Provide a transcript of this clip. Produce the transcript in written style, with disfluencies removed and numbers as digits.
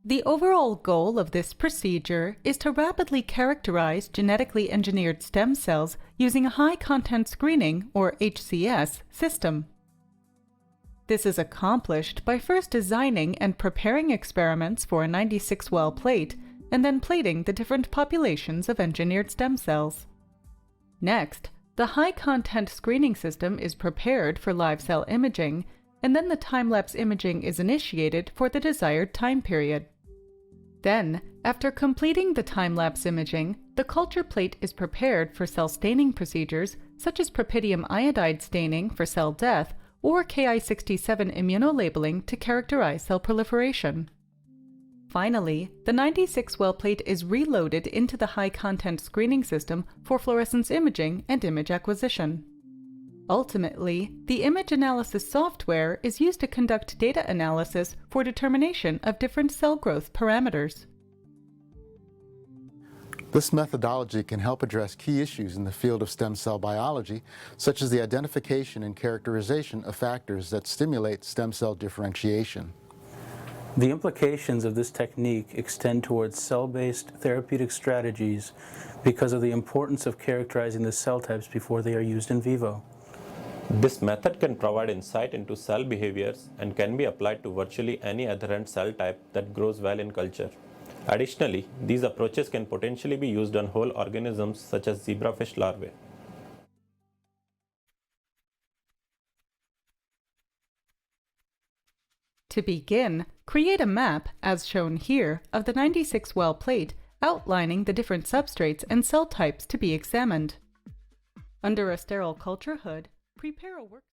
The overall goal of this procedure is to rapidly characterize genetically engineered stem cells using a high-content screening, or HCS, system. This is accomplished by first designing and preparing experiments for a 96-well plate, and then plating the different populations of engineered stem cells. Next, the high-content screening system is prepared for live cell imaging, and then the time-lapse imaging is initiated for the desired time period. Then, after completing the time-lapse imaging, the culture plate is prepared for cell staining procedures such as propydium iodide staining for cell death or Ki-67 immunolabeling to characterize cell proliferation. Finally, the 96-well plate is reloaded into the high-content screening system for fluorescence imaging and image acquisition. Ultimately, the image analysis software is used to conduct data analysis for determination of different cell growth parameters. This methodology can help address key issues in the field of stem cell biology, such as the identification and characterization of factors that stimulate stem cell differentiation. The implications of this technique extend towards cell-based therapeutic strategies because of the importance of characterizing the cell types before they are used in vivo. This method can provide insight into cell behaviors and can be applied to virtually any adherent cell type that grows well in culture. Additionally, these approaches can potentially be used on whole organisms such as zebrafish larvae. To begin, create a map, as shown here, of the 96-well plate outlining the different substrates and cell types to be examined. Under a sterile culture hood, prepare a work